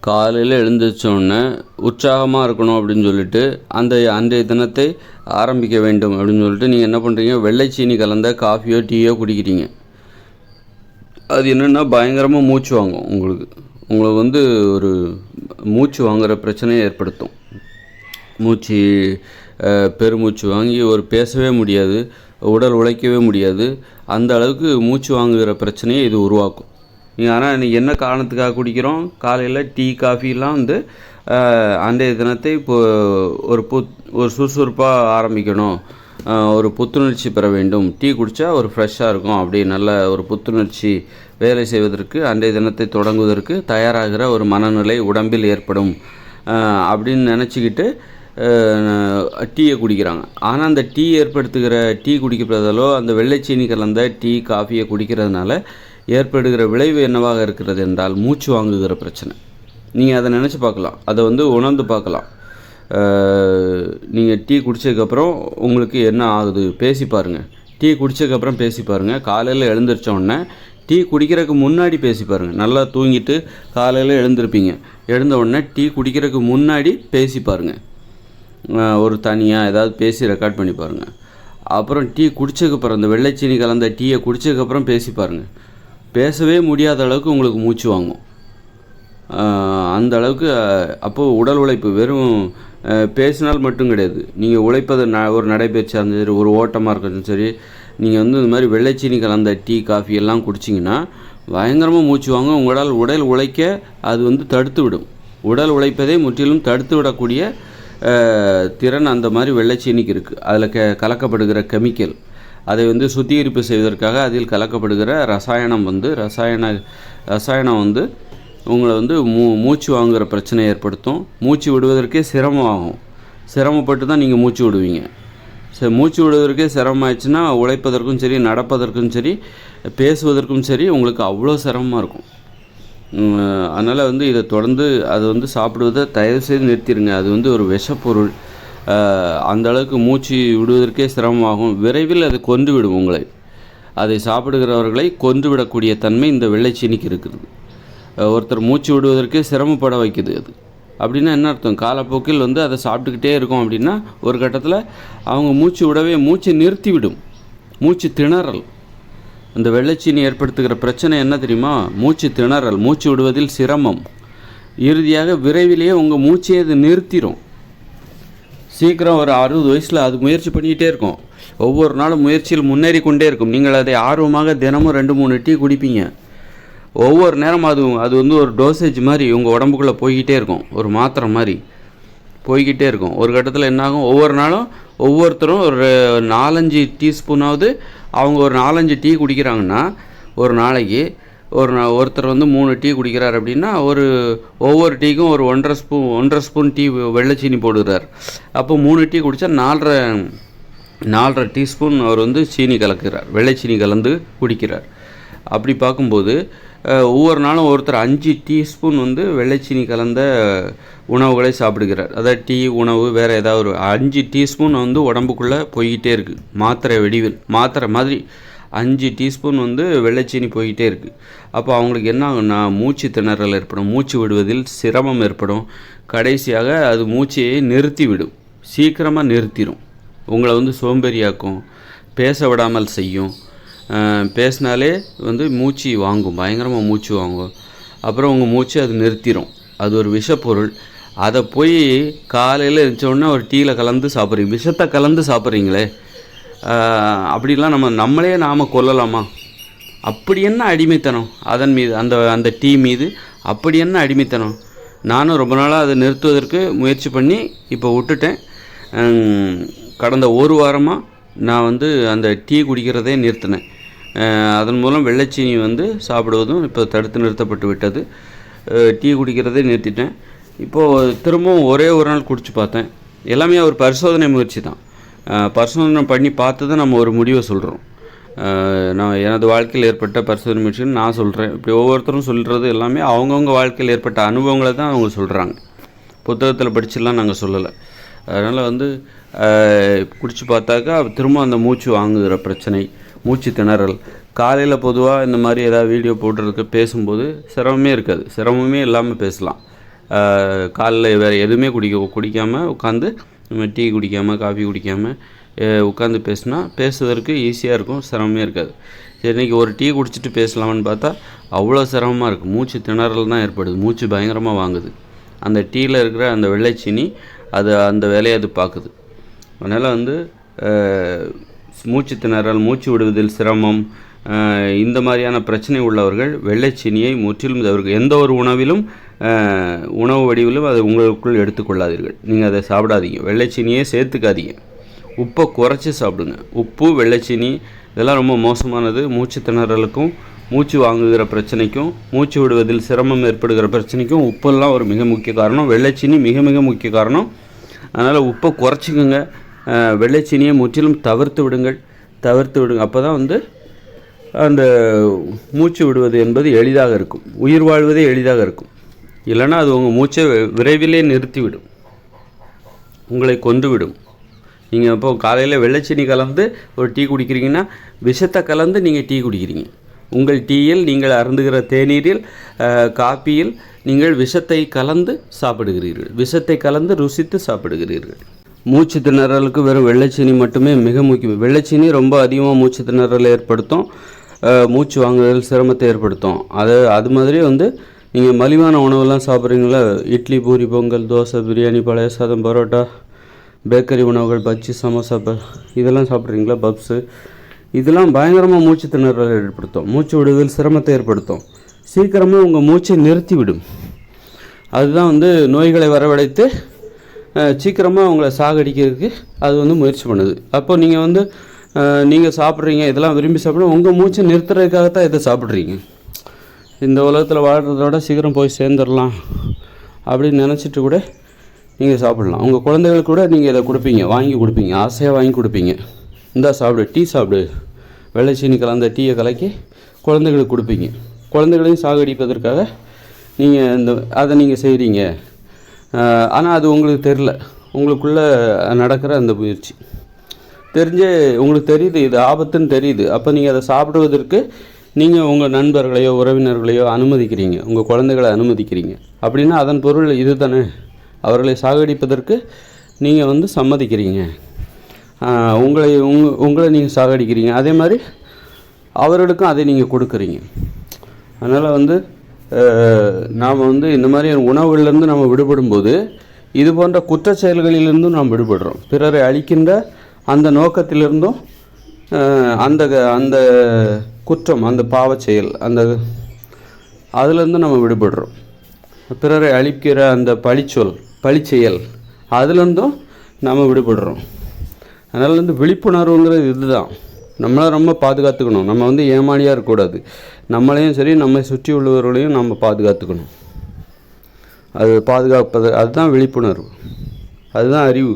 காலையில் எழுந்திரிச்சோடனே உற்சாகமாக இருக்கணும் அப்படின்னு சொல்லிட்டு அன்றைய தினத்தை ஆரம்பிக்க வேண்டும் அப்படின்னு சொல்லிட்டு நீங்கள் என்ன பண்ணுறீங்க, வெள்ளை சீனி கலந்த காஃபியோ டீயோ குடிக்கிறீங்க. அது என்னென்னா பயங்கரமாக மூச்சு வாங்கும். உங்களுக்கு ஒரு மூச்சு வாங்குகிற பிரச்சனையை ஏற்படுத்தும். பெருமூச்சு வாங்கி பேசவே முடியாது, உடல் உழைக்கவே முடியாது. அந்த அளவுக்கு மூச்சு வாங்குகிற பிரச்சனையை இது உருவாக்கும். ஆனால் இன்றைக்கி என்ன காரணத்துக்காக குடிக்கிறோம், காலையில் டீ காஃபிலாம் அன்றைய தினத்தை ஒரு சுறுசுறுப்பாக ஆரம்பிக்கணும், ஒரு புத்துணர்ச்சி பெற வேண்டும், டீ குடித்தா ஒரு ஃப்ரெஷ்ஷாக இருக்கும், அப்படி நல்ல ஒரு புத்துணர்ச்சி வேலை செய்வதற்கு அன்றைய தினத்தை தொடங்குவதற்கு தயாராகிற ஒரு மனநிலை உடம்பில் ஏற்படும் அப்படின்னு நினச்சிக்கிட்டு டீயை குடிக்கிறாங்க. ஆனால் அந்த டீ குடிக்கிறதாலோ அந்த வெள்ளைச்சீனி கலந்த டீ காஃபியை குடிக்கிறதுனால ஏற்படுகிற விளைவு என்னவாக இருக்கிறது என்றால் மூச்சு வாங்குகிற பிரச்சனை. நீங்கள் அதை நினச்சி பார்க்கலாம், அதை உணர்ந்து பார்க்கலாம். நீங்கள் டீ குடித்ததுக்கப்புறம் உங்களுக்கு என்ன ஆகுது பேசி பாருங்கள். டீ குடித்ததுக்கப்புறம் பேசி பாருங்கள். காலையில் எழுந்திரிச்சோடனே டீ குடிக்கிறதுக்கு முன்னாடி பேசி பாருங்கள். நல்லா தூங்கிட்டு காலையில் எழுந்திருப்பீங்க, எழுந்த உடனே டீ குடிக்கிறதுக்கு முன்னாடி பேசி பாருங்கள். ஒரு தனியாக ஏதாவது பேசி ரெக்கார்ட் பண்ணி பாருங்கள். அப்புறம் டீ குடித்ததுக்கப்புறம் இந்த வெள்ளைச்சீனி கலந்த டீயை குடித்ததுக்கப்புறம் பேசி பாருங்கள். பேசவே முடியாத அளவுக்கு உங்களுக்கு மூச்சு வாங்கும். அந்த அளவுக்கு அப்போது உடல் உழைப்பு வெறும் பேசினால் மட்டும் கிடையாது, நீங்கள் உழைப்பது ஒரு நடைபயிற்சியாக இருந்தாலும் சரி, ஒரு ஓட்டமாக இருக்கட்டும் சரி, நீங்கள் இந்த மாதிரி வெள்ளைச்சீனி கலந்த டீ காஃபி எல்லாம் குடிச்சிங்கன்னா பயங்கரமாக மூச்சு வாங்க. உங்களால் உடல் உழைக்க அது தடுத்து விடும். உடல் உழைப்பதை முற்றிலும் தடுத்து விடக்கூடிய திறன் அந்த மாதிரி வெள்ளைச்சீனிக்கு இருக்குது. அதில் கலக்கப்படுகிற கெமிக்கல், அதை சுத்திகரிப்பு செய்வதற்காக அதில் கலக்கப்படுகிற ரசாயனம் உங்களை மூச்சு வாங்குகிற பிரச்சனை ஏற்படுத்தும். மூச்சு விடுவதற்கே சிரமமாகும். சிரமப்பட்டு தான் நீங்கள் மூச்சு விடுவீங்க. மூச்சு விடுவதற்கே சிரமமாயிடுச்சுன்னா உழைப்பதற்கும் சரி, நடப்பதற்கும் சரி, பேசுவதற்கும் சரி உங்களுக்கு அவ்வளோ சிரமமாக இருக்கும். அதனால் இதை தொடர்ந்து அது சாப்பிடுவதை தயவு செய்து நிறுத்திடுங்க. அது ஒரு விஷப்பொருள். அந்த அளவுக்கு மூச்சு விடுவதற்கே சிரமமாகும். விரைவில் அது கொன்று விடும் உங்களை. அதை சாப்பிடுகிறவர்களை கொன்று விடக்கூடிய தன்மை இந்த வெள்ளைச்சீனிக்கு இருக்குது. ஒருத்தர் மூச்சு விடுவதற்கே சிரமப்பட வைக்குது. அது அப்படின்னா என்ன அர்த்தம், காலப்போக்கில் அதை சாப்பிட்டுக்கிட்டே இருக்கும் அப்படின்னா ஒரு கட்டத்தில் அவங்க மூச்சை நிறுத்தி விடும். மூச்சு திணறல். அந்த வெள்ளைச்சீனி ஏற்படுத்துகிற பிரச்சனை என்ன தெரியுமா, மூச்சு திணறல், மூச்சு விடுவதில் சிரமம். இறுதியாக விரைவிலேயே உங்கள் மூச்சையை அது நிறுத்திடும். சீக்கிரம் ஒரு 60 வயசில் அது முயற்சி பண்ணிக்கிட்டே இருக்கும். ஒவ்வொரு நாளும் முயற்சியில் முன்னேறி கொண்டே இருக்கும். நீங்கள் அதை ஆர்வமாக தினமும் 2-3 டீ குடிப்பீங்க. ஒவ்வொரு நேரம் அது ஒரு டோசேஜ் மாதிரி உங்கள் உடம்புக்குள்ளே போய்கிட்டே இருக்கும். ஒரு மாத்திரை மாதிரி போய்கிட்டே இருக்கும். ஒரு கட்டத்தில் என்னாகும், ஒவ்வொரு நாளும் ஒவ்வொருத்தரும் ஒரு 4-5 டீஸ்பூனாவது அவங்க ஒரு 4-5 டீ குடிக்கிறாங்கன்னா, ஒரு நாளைக்கு ஒருத்தர் 3 டீ குடிக்கிறார் அப்படின்னா ஒவ்வொரு டீக்கும் ஒரு 1.5 ஸ்பூன் டீ வெள்ளைச்சீனி போடுகிறார். அப்போ 3 டீ குடித்தா 4.5 டீஸ்பூன் அவர் சீனி கலக்கிறார், வெள்ளைச்சீனி கலந்து குடிக்கிறார். அப்படி பார்க்கும்போது ஒவ்வொரு நாளும் ஒருத்தர் 5 டீஸ்பூன் வெள்ளைச்சீனி கலந்த உணவுகளை சாப்பிடுகிறார். அதாவது டீ, உணவு, வேறு ஏதாவது ஒரு 5 டீஸ்பூன் உடம்புக்குள்ளே போய்கிட்டே இருக்குது. மாத்திரை மாதிரி 5 டீஸ்பூன் வெள்ளைச்சீனி போய்கிட்டே இருக்குது. அப்போ அவங்களுக்கு என்ன ஆகும்னா மூச்சு திணறல் ஏற்படும், மூச்சு விடுவதில் சிரமம் ஏற்படும். கடைசியாக அது மூச்சையை நிறுத்திவிடும், சீக்கிரமாக நிறுத்திடும். உங்களை சோம்பேறியாக்கும், பேச விடாமல் செய்யும். பேசினாலே மூச்சு வாங்கும், பயங்கரமாக மூச்சு வாங்கும். அப்புறம் உங்கள் மூச்சு அது நிறுத்திடும். அது ஒரு விஷப்பொருள். அதை போய் காலையில் இருந்துச்சோடனே ஒரு டீயில் கலந்து சாப்பிட்றீங்க, விஷத்தை கலந்து சாப்பிட்றீங்களே. அப்படிலாம் நம்மளே நாம் கொல்லலாமா? அப்படி என்ன அடிமைத்தனம் அதன் மீது, அந்த டீ மீது அப்படி என்ன அடிமைத்தனம்? நானும் ரொம்ப நாளாக அதை நிறுத்துவதற்கு முயற்சி பண்ணி இப்போ விட்டுட்டேன். கடந்த ஒரு வாரமாக நான் அந்த டீ குடிக்கிறதே நிறுத்தினேன். அதன் மூலம் வெள்ளைச்சீனி சாப்பிடுவதும் இப்போ தடுத்து நிறுத்தப்பட்டு விட்டது. டீ குடிக்கிறதே நிறுத்திட்டேன். இப்போது திரும்பவும் ஒரே ஒரு நாள் குடிச்சு பார்த்தேன். எல்லாமே ஒரு பரிசோதனை முயற்சி தான். பரிசோதனை பண்ணி பார்த்து தான் நம்ம ஒரு முடிவை சொல்கிறோம். நான் எனது வாழ்க்கையில் ஏற்பட்ட பரிசோதனை முயற்சின்னு நான் சொல்கிறேன். இப்படி ஒவ்வொருத்தரும் சொல்கிறது எல்லாமே அவங்கவுங்க வாழ்க்கையில் ஏற்பட்ட அனுபவங்களை தான் அவங்க சொல்கிறாங்க. புத்தகத்தில் படிச்சுலாம் நாங்கள் சொல்லலை. அதனால் குடிச்சு பார்த்தாக்கா திரும்ப அந்த மூச்சு வாங்குகிற பிரச்சனை, மூச்சு திணறல். காலையில் பொதுவாக இந்த மாதிரி ஏதாவது வீடியோ போடுறதுக்கு பேசும்போது சிரமமே இருக்காது, சிரமமே இல்லாமல் பேசலாம். காலைல வேறு எதுவுமே குடிக்காமல் உட்காந்து நம்ம டீ குடிக்காமல் காஃபி குடிக்காமல் உட்காந்து பேசுவதற்கு ஈஸியாக இருக்கும், சிரமமே இருக்காது. சரி, இன்றைக்கி ஒரு டீ குடிச்சிட்டு பேசலாமான்னு பார்த்தா அவ்வளோ சிரமமாக இருக்குது. மூச்சு திணறல் தான் ஏற்படுது, மூச்சு பயங்கரமாக வாங்குது. அந்த டீயில் இருக்கிற அந்த வெள்ளைச்சீனி அந்த வேலையை அது பார்க்குது. அதனால் வந்து மூச்சு திணறல், மூச்சு விடுவதில் சிரமம், இந்த மாதிரியான பிரச்சனை உள்ளவர்கள் வெள்ளைச்சீனியை முற்றிலும் தவிர்க்க. எந்த ஒரு உணவு வடிவிலும் அதை உங்களுக்குள் எடுத்துக்கொள்ளாதீர்கள். நீங்கள் அதை சாப்பிடாதீங்க, வெள்ளைச்சீனியே சேர்த்துக்காதீங்க. உப்பை குறைச்சி சாப்பிடுங்க. உப்பு, வெள்ளைச்சீனி இதெல்லாம் ரொம்ப மோசமானது. மூச்சு திணறலுக்கும் மூச்சு வாங்குகிற பிரச்சனைக்கும் மூச்சு விடுவதில் சிரமம் ஏற்படுகிற பிரச்சனைக்கும் உப்பெல்லாம் ஒரு மிக முக்கிய காரணம். வெள்ளைச்சீனி மிக மிக முக்கிய காரணம். அதனால் உப்பை குறைச்சிக்கோங்க, வெள்ளைச்சீனியை முற்றிலும் தவிர்த்து விடுங்க. அப்போ தான் வந்து அந்த மூச்சு விடுவது என்பது எளிதாக இருக்கும், உயிர் வாழ்வதே எளிதாக இருக்கும். இல்லைன்னா அது உங்கள் மூச்சை விரைவிலே நிறுத்திவிடும், உங்களை கொன்றுவிடும். நீங்கள் இப்போ காலையில் வெள்ளைச்சீனி கலந்து ஒரு டீ குடிக்கிறீங்கன்னா விஷத்தை கலந்து நீங்கள் டீ குடிக்கிறீங்க. உங்கள் டீயில், நீங்கள் அருந்துகிற தேநீரில், காப்பியில் நீங்கள் விஷத்தை கலந்து சாப்பிடுகிறீர்கள், விஷத்தை கலந்து ருசித்து சாப்பிடுகிறீர்கள். மூச்சு திணறலுக்கு வெறும் வெள்ளைச்சீனி மட்டுமே மிக முக்கியம். வெள்ளைச்சீனி ரொம்ப அதிகமாக மூச்சு திணறலை ஏற்படுத்தும், மூச்சு வாங்குதல் சிரமத்தை ஏற்படுத்தும். அது மாதிரி வந்து நீங்கள் மலிவான உணவெல்லாம் சாப்பிட்றீங்களா, இட்லி, பூரி, பொங்கல், தோசை, பிரியாணி, பழைய சாதம், பரோட்டா, பேக்கரி உணவுகள், பஜ்ஜி, சமோசா, இதெல்லாம் சாப்பிட்றீங்களா, பப்ஸு, இதெல்லாம் பயங்கரமாக மூச்சு திணறலை ஏற்படுத்தும், மூச்சு விடுவதில் சிரமத்தை ஏற்படுத்தும். சீக்கிரமாக உங்கள் மூச்சை நிறுத்திவிடும். அதுதான் வந்து நோய்களை வரவழைத்து சீக்கிரமாக உங்களை சாகடிக்கிறதுக்கு அது வந்து முயற்சி பண்ணுது. அப்போ நீங்கள் வந்து நீங்கள் சாப்பிட்றீங்க, இதெல்லாம் விரும்பி சாப்பிட்றீங்க, உங்கள் மூச்சை நிறுத்துறதுக்காகத்தான் இதை சாப்பிட்றீங்க. இந்த உலகத்தில் வாழ்கிறதோட சீக்கிரம் போய் சேர்ந்துடலாம் அப்படின்னு நினச்சிட்டு கூட நீங்கள் சாப்பிட்லாம். உங்கள் குழந்தைகளுக்கு கூட நீங்கள் இதை வாங்கி கொடுப்பீங்க, ஆசையாக வாங்கி கொடுப்பீங்க. இந்தா சாப்பிடு, டீ சாப்பிடு, வெள்ளைச்சீனி கலந்த டீயை கலக்கி குழந்தைகளுக்கு கொடுப்பீங்க. குழந்தைகளையும் சாகடிப்பதற்காக அதை நீங்கள் செய்கிறீங்க. ஆனால் அது உங்களுக்கு தெரில, உங்களுக்குள்ளே நடக்கிற அந்த முயற்சி உங்களுக்கு தெரியுது, இது ஆபத்துன்னு தெரியுது. அப்போ நீங்கள் அதை சாப்பிடுவதற்கு நீங்கள் உங்கள் நண்பர்களையோ உறவினர்களையோ அனுமதிக்கிறீங்க, உங்கள் குழந்தைகளை அனுமதிக்கிறீங்க. அப்படின்னா அதன் பொருள் இது தானே, அவர்களை சாகடிப்பதற்கு நீங்கள் வந்து சம்மதிக்கிறீங்க, உங்களை நீங்கள் சாகடிக்கிறீங்க. அதே மாதிரி அவர்களுக்கும் அதை நீங்கள் கொடுக்குறீங்க. அதனால் வந்து நாம் வந்து இந்த மாதிரி உணவுகளிலிருந்து நம்ம விடுபடும்போது இது போன்ற குற்ற செயல்களிலிருந்தும் நாம் விடுபடுறோம். பிறரை அழிக்கின்ற அந்த நோக்கத்திலிருந்தும் அந்த குற்றம், அந்த பாவச் செயல், அதிலிருந்து நம்ம விடுபடுறோம். பிறரை அழிக்கிற அந்த பழிச்செயல் அதுலேருந்தும் நம்ம விடுபடுறோம். அதனால் வந்து விழிப்புணர்வுங்கிறது இதுதான். நம்மளை ரொம்ப பாதுகாத்துக்கணும். நம்ம வந்து ஏமாளியாக இருக்கக்கூடாது. நம்மளையும் சரி, நம்மை சுற்றி உள்ளவர்களையும் நம்ம பாதுகாத்துக்கணும். அதுதான் விழிப்புணர்வு, அதுதான் அறிவு.